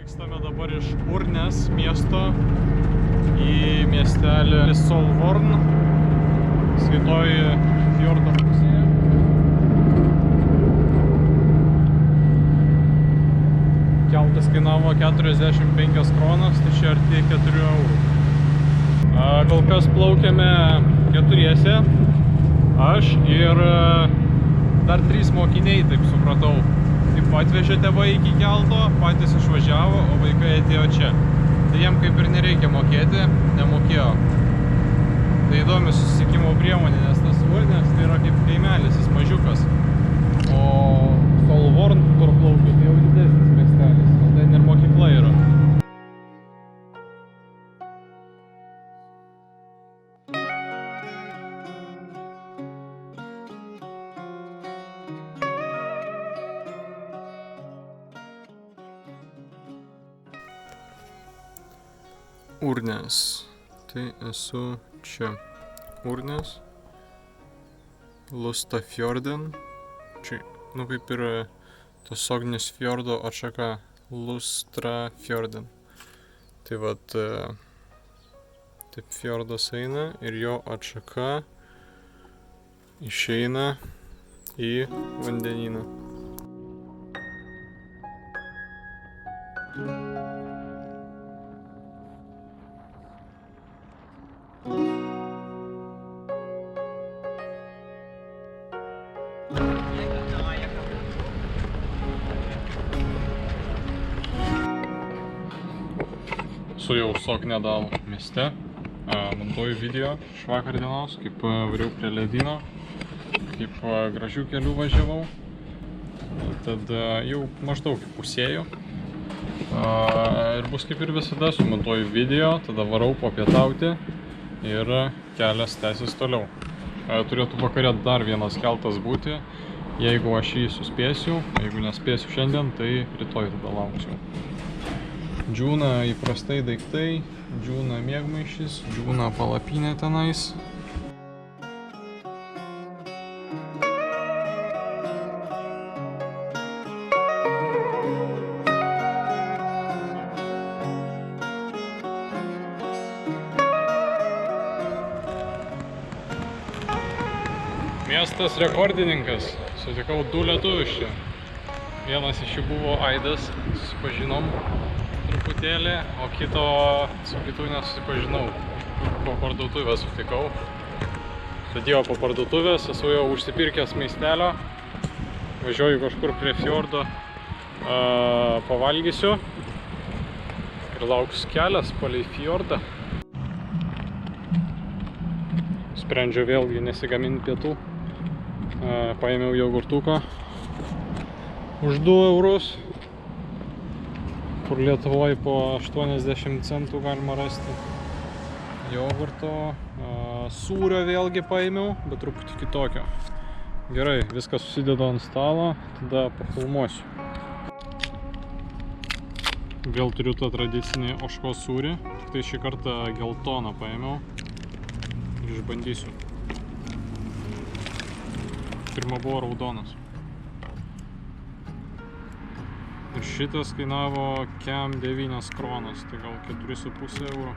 Vykstame dabar iš Urnės miesto į miestelį Solvorn, skaitoj fjordo pusėje. Keltas kainavo 45 kronas, tai čia arti 4 eurų. Kol kas plaukiame keturiese, aš ir dar 3 mokiniai, taip supratau. Taip atvežė tėvai iki kelto, patys išvažiavo, o vaikai atėjo čia. Tai jiem kaip ir nereikia mokėti, nemokėjo. Tai įdomi susisiekimo priemonė, nes tas Urnės tai yra kaip kaimelis, jis mažiukas. O Solvorn, kur plaukia, tai jau didesnis miestelis, o ten ir mokykla yra. Urnės. Tai esu čia. Urnės. Lustafjorden. Čia, kaip ir tiesioginis fjordo atšaka Lustrafjorden. Tai vat, taip fjordas eina ir jo atšaka išeina į vandenyną. Esu jau Sognedal mieste, montuoju video iš vakar dienos, kaip variau prie ledyno, kaip gražių kelių važiavau. Tad jau maždaug pusėjau. Ir bus kaip ir visada, sumontuoju video, tada varau papietauti ir kelias tęsis toliau. Turėtų vakare dar vienas keltas būti, jeigu aš jį suspėsiu, jeigu nespėsiu šiandien, tai rytoj tada lauksiu. Džiūna įprastai daiktai, džiūna miegmaišis, džiūna palapinė tenais. Miestas rekordininkas. Sutikau 2 lietuvius čia. Vienas iš jų buvo Aidas, susipažinom truputėlį, o su kitų nesusipažinau. Po parduotuvės sutikau. Sėdėjau po parduotuvės, esu jau užsipirkęs maistelio. Važiuoju kažkur prie fjordo, pavalgysiu ir lauks kelias palei fjordą. Sprendžiu vėlgi nesigaminti pietų. Paėmiau jogurtuką už 2 eurus. Kur Lietuvoje po 80 centų galima rasti jogurto. Sūrio vėlgi paėmiau, bet truputį kitokio. Gerai, viskas susidedu ant stalo, tada pafilmuosiu. Vėl turiu tą tradicinį ožkos sūrį, tik tai šį kartą geltoną paėmiau ir išbandysiu. Pirma buvo raudonas. Ir šitas kainavo kem 9 kronas, tai gal 4,5 eurų.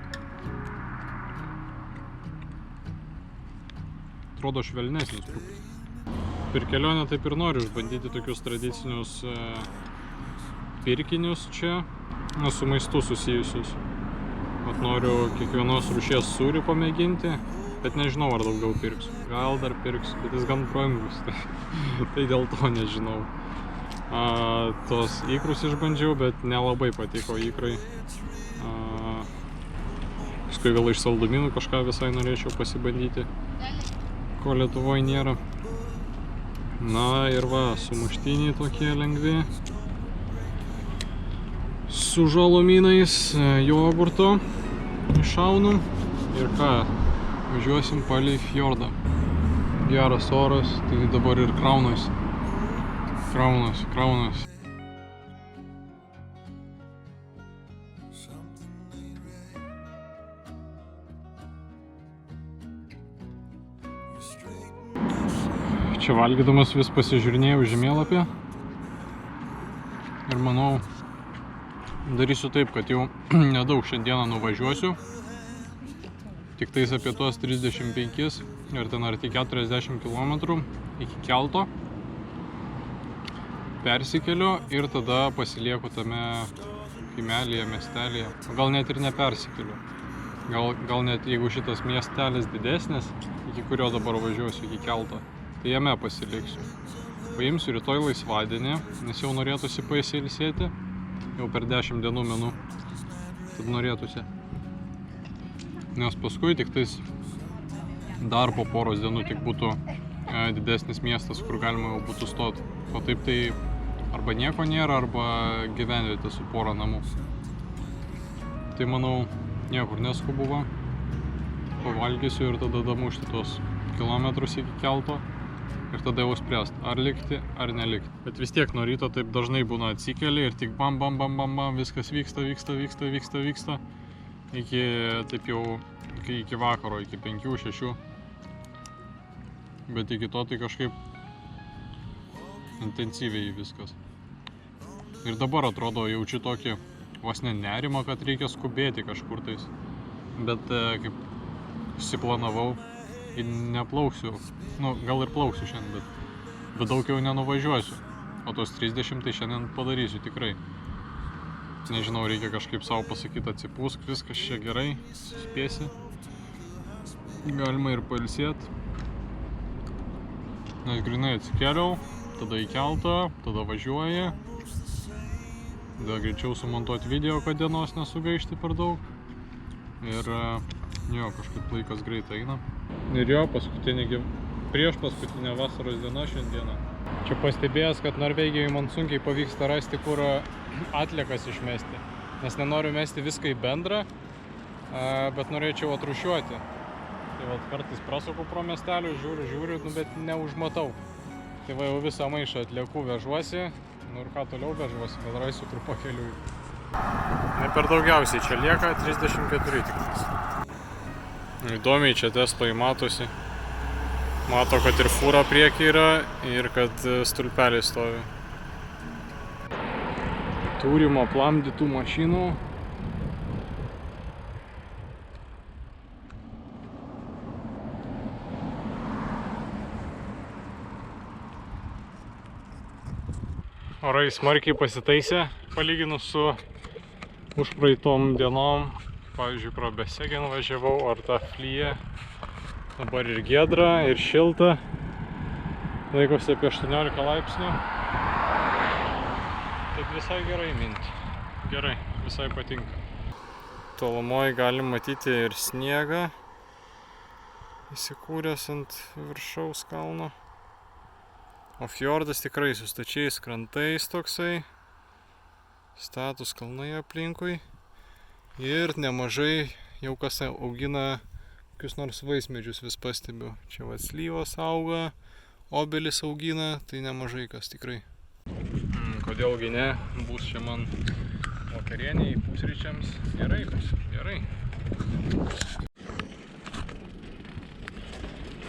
Atrodo švelnesnis truputį. Per kelionę taip ir noriu išbandyti tokius tradicinius pirkinius čia, su maistu susijusius. Vat noriu kiekvienos rūšies sūrį pamėginti, bet nežinau, ar daugiau pirksiu. Gal dar pirksiu, bet jis gan brangus, tai dėl to nežinau. Tos ikrus išbandžiau, bet nelabai patiko ikrai. Paskui vėl iš saldumynų kažką visai norėčiau pasibandyti, ko Lietuvoje nėra. Na ir va, sumuštiniai tokie lengvi. Su žalumynais jogurto iššaunu ir ką, važiuosim palei fjordą. Geras oras, tai dabar ir kraunasi. Kraunasi. Čia valgydamas vis pasižiūrinėjau žemėlapį ir manau, darysiu taip, kad jau nedaug šiandieną nuvažiuosiu, tik tais apie tuos 35 ir ten arti 40 km iki kelto persikeliu ir tada pasilieku tame kaimelyje, miestelėje. Gal net ir nepersikeliu. Gal net jeigu šitas miestelis didesnis, iki kurio dabar važiuosiu iki kelto, tai jame pasiliksiu. Paimsiu rytoj laisvadienį, nes jau norėtųsi pasilsėti, jau per 10 dienų menų, tad norėtųsi. Nes paskui tik tais dar po poros dienų tik būtų didesnis miestas, kur galima jau būtų stoti. O taip tai arba nieko nėra, arba gyvenvietė su pora namų. Tai manau, niekur neskubu va. Pavalgysiu ir tada damušti tuos kilometrus iki kelto. Ir tada jau spręst, ar likti, ar nelikti. Bet vis tiek nuo ryto taip dažnai būna atsikeli ir tik bam, bam, bam, bam, bam, viskas vyksta. Iki taip jau, iki vakaro, iki 5-6. Bet iki to tai kažkaip intensyviai viskas. Ir dabar atrodo jaučiu tokį vos ne nerimą, kad reikia skubėti kažkur tais. Bet kaip susiplanavau, neplauksiu. Nu, gal ir plauksiu šiandien, bet daug jau nenuvažiuosiu. O tos 30 tai šiandien padarysiu tikrai. Nežinau, reikia kažkaip savo pasakyti, atsipūsk, viskas čia gerai, suspėsi. Galima ir pailsėti. Nes grinai atsikėliau, tada į keltą, tada važiuoji. Tada greičiau sumontuoti video, kad dienos nesugaišti per daug. Ir jo, kažkaip laikas greitai eina. Ir jo, prieš paskutinę vasaros dieną šiandieną. Čia pastebėjęs, kad Norvegijoje man sunkiai pavyksta rasti, kur atliekas išmesti. Nes nenoriu mesti viską į bendrą, bet norėčiau atrūšiuoti. Tai vat kartais prasuku pro miestelių, žiūriu, bet neužmatau. Tai va jau visą maišą atliekų vežuosi. Nu ir ką toliau vežuosi, gal raisiu kur pakeliui. Ne per daugiausiai čia lieka 34 tik. Įdomiai čia testoje matosi. Mato, kad ir fūra priekį yra ir kad stulpeliai stovi. Turim aplamdytų mašinų. Orai smarkiai pasitaisė, palyginus su užpraeitom dienom. Pavyzdžiui, pro Besegen važiavau, ar tą Flyje. Dabar ir giedra, ir šilta. Laikosi apie 18 laipsnių. Taip visai gerai minti. Gerai, visai patinka. Tolumoje galim matyti ir sniegą įsikūręs ant viršaus kalno. O fjordas tikrai su stačiais krantais toksai. Status kalnai aplinkui. Ir nemažai jau kas augina kokius nors vaismedžius vis pastebiu. Čia va slyvos auga, obelis augina, tai nemažai kas tikrai. Kodėlgi ne, bus čia man vakarieniai, pusryčiams. Gerai bus, gerai.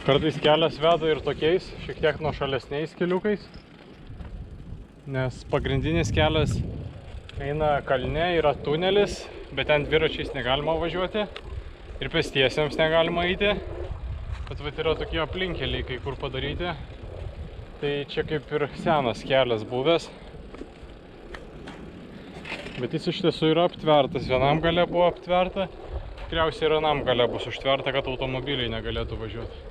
Kartais kelias veda ir tokiais, šiek tiek nuošalesniais keliukais. Nes pagrindinis kelias eina kalne, yra tunelis, bet ten dviračiais negalima važiuoti. Ir pėstiesiems negalima eiti, bet vat yra tokie aplinkeliai kai kur padaryti. Tai čia kaip ir senas kelias buvęs. Bet jis iš tiesų yra aptvertas, vienam gale buvo aptverta, tikriausiai ir anam gale bus užtverta, kad automobiliai negalėtų važiuoti.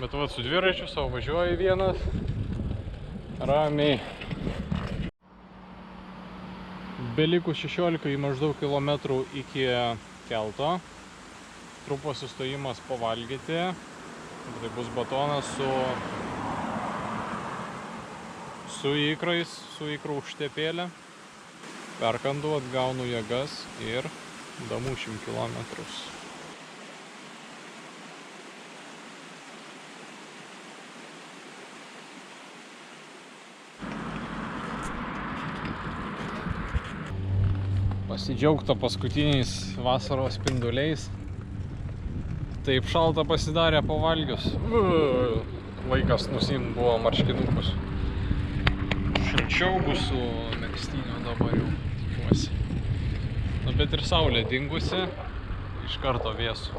Bet vat su dviračiu savo važiuoju vienas, ramiai. Belikus 16 maždaug kilometrų iki kelto. Trumpas sustojimas pavalgyti. Tai bus batonas su ikrais, su ikrų užtepėlė. Perkandu, atgaunu jėgas ir damušim kilometrus. Pasidžiaugta paskutiniais vasaros spinduliais. Taip šalta pasidarė pavalgius. laikas nusiimt buvo marškinukus. Šilčiau bus su megztiniu dabar jau, tikiuosi. Nu, bet ir saulė dingusi, iš karto vėsu.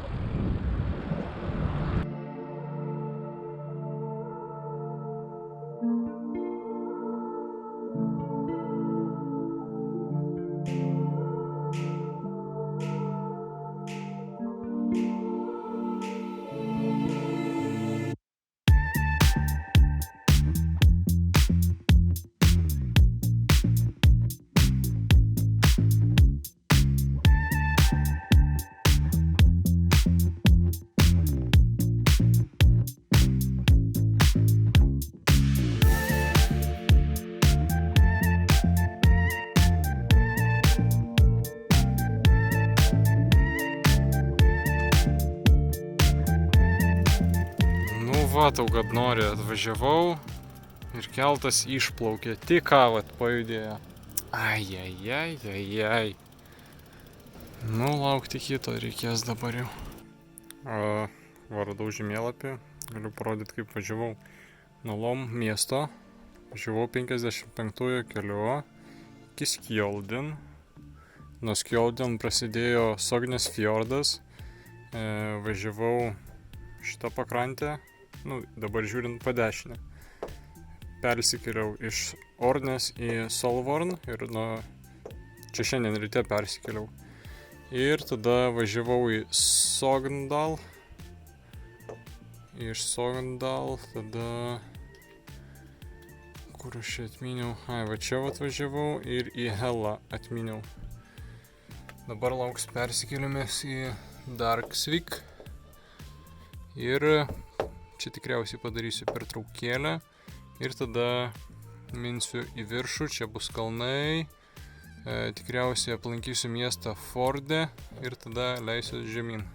Matau, kad nori, atvažiavau ir keltas išplaukė. Tik ką vat pajudėjo. Ai. Nu, laukti kito reikės dabar jau. Radau žemėlapį. Galiu parodyti, kaip važiavau nuo Lom miesto. Važiavau 55 keliu iki Skjoldin. Nuo Skjoldin prasidėjo Sognės fjordas. Važiavau šitą pakrantę. Nu, dabar žiūrint padešinę. Persikėliau iš Ornės į Solvorn ir čia šiandien ryte persikėliau. Ir tada važiavau į Sogndal. Iš Sogndal tada... Kur aš čia atminiau? Va čia atvažiavau ir į Helą atminiau. Dabar lauks persikėlimas į Darksvik. Ir... Čia tikriausiai padarysiu pertraukėlę ir tada minsiu į viršų, čia bus kalnai, tikriausiai aplankysiu miestą Forde ir tada leisiu žemyn.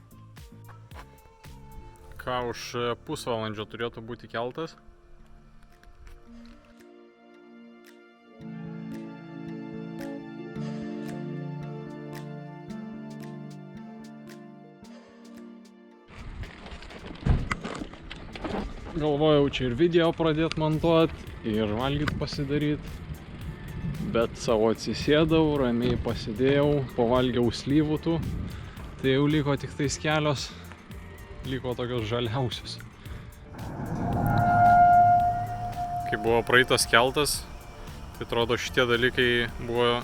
Ką už pusvalandžio turėtų būti keltas? Galvojau čia ir video pradėt montuot, ir valgyt pasidaryt, bet savo atsisėdau, ramiai pasidėjau, pavalgiau slyvų tų, tai jau liko tik tais kelios, liko tokios žaliausios. Kai buvo praeitas keltas, tai atrodo šitie dalykai buvo,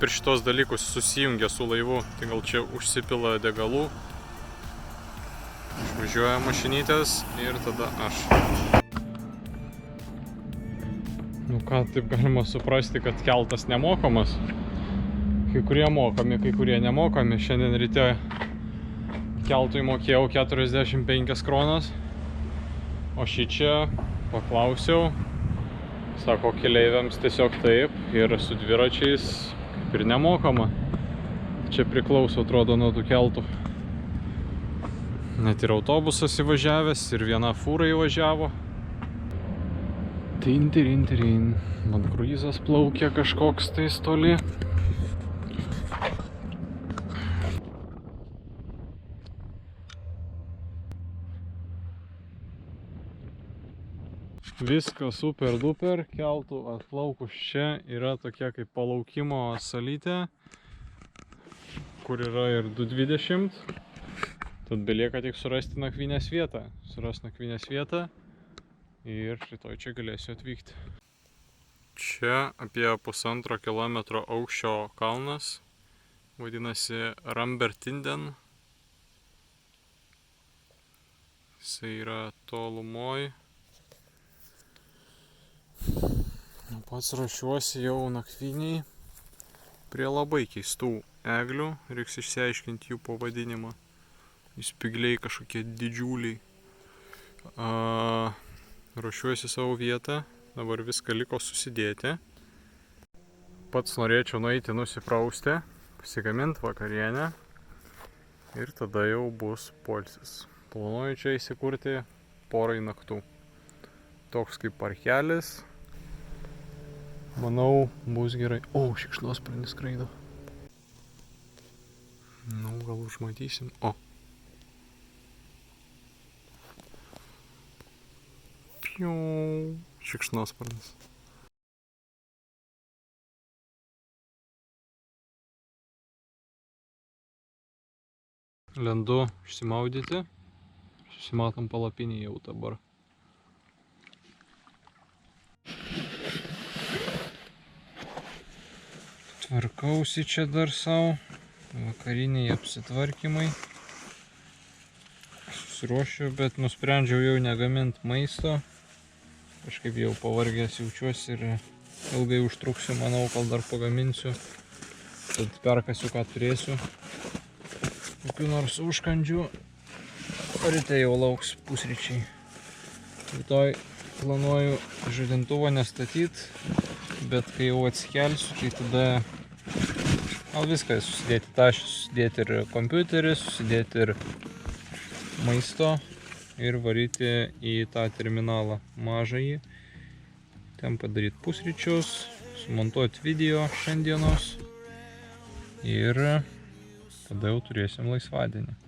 per šitos dalykus susijungia su laivu, tai gal čia užsipila degalų. Išvažiuoja mašinytės ir tada aš. Nu ką, taip galima suprasti, kad keltas nemokamas. Kai kurie mokami, kai kurie nemokami. Šiandien ryte keltui mokėjau 45 kronas. O šičia paklausiau. Sako, keleiviams tiesiog taip. Ir su dviračiais kaip ir nemokama. Čia priklauso, atrodo, nuo tų keltų. Net ir autobusas įvažiavęs, ir viena fūra įvažiavo. Tin. Man kruizas plaukia kažkoks tais toli. Viskas super duper, keltų atplaukus čia yra tokia kaip palaukimo salytė, kur yra ir 220. Tad belieka tik surasti nakvynės vietą. Nakvynės vietą ir rytoj čia galėsiu atvykti. Čia apie 1,5 kilometro aukščio kalnas. Vadinasi Rambertinden. Jisai yra tolumoj. Pats ruošiuosi jau nakvyniai prie labai keistų eglių. Reiks išsiaiškinti jų pavadinimą. Spygliai kažkokie didžiuliai. Ruošiuosi savo vietą. Dabar viską liko susidėti. Pats norėčiau nueiti nusiprausti, pasigaminti vakarienę. Ir tada jau bus poilsis. Planuoju čia įsikurti porai naktų. Toks kaip parkelis. Manau, bus gerai. O, šikšnosparnis skraido. Nu, gal užmatysim. O. Šikšnosparnis. Lendu išsimaudyti. Susimatom palapinį jau dabar. Tvarkausi čia dar savo. Vakariniai apsitvarkymai. Susiruošiu, bet nusprendžiau jau negamint maisto. Kažkaip jau pavargęs jaučiuosi ir ilgai užtruksiu, manau, kol dar pagaminsiu. Tad perkasiu, ką turėsiu. Kokių nors užkandžių. Ryte jau lauks pusryčiai. Rytoj planuoju žadintuvą nestatyti, bet kai jau atsikelsiu, tai tada viską susidėti tašį, susidėti ir kompiuterį, susidėti ir maisto ir varyti į tą terminalą mažąjį. Ten padaryti pusryčius, sumontuoti video šiandienos ir tada jau turėsim laisvadienį.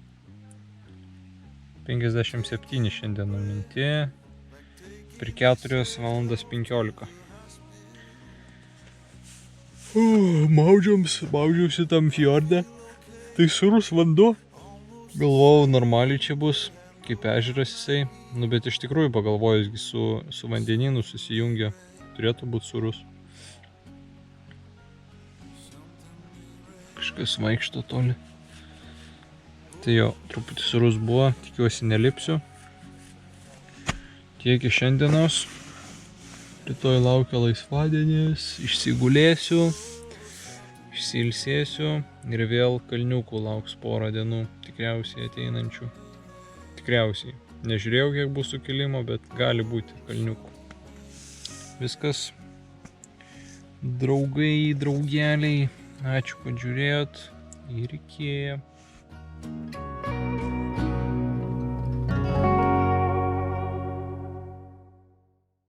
57 šiandien numinti, per 4:15. Maudžiausi tam fjorde. Tai surus vanduo. Galvojau, normaliai čia bus, kaip ežeras jisai. Bet iš tikrųjų pagalvojusgi su vandenynu susijungia. Turėtų būti surus. Kažkas vaikšto toli. Tai jo, truputį surus buvo. Tikiuosi nelipsiu. Tiek iš šiandienos. Rytoj laukia laisvadienis, išsigulėsiu, išsiilsėsiu ir vėl kalniukų lauks porą dienų, tikriausiai ateinančių. Tikriausiai. Nežiūrėjau, kiek bus sukilimo, bet gali būti kalniukų. Viskas. Draugai, draugeliai, ačiū, kad žiūrėjot ir iki.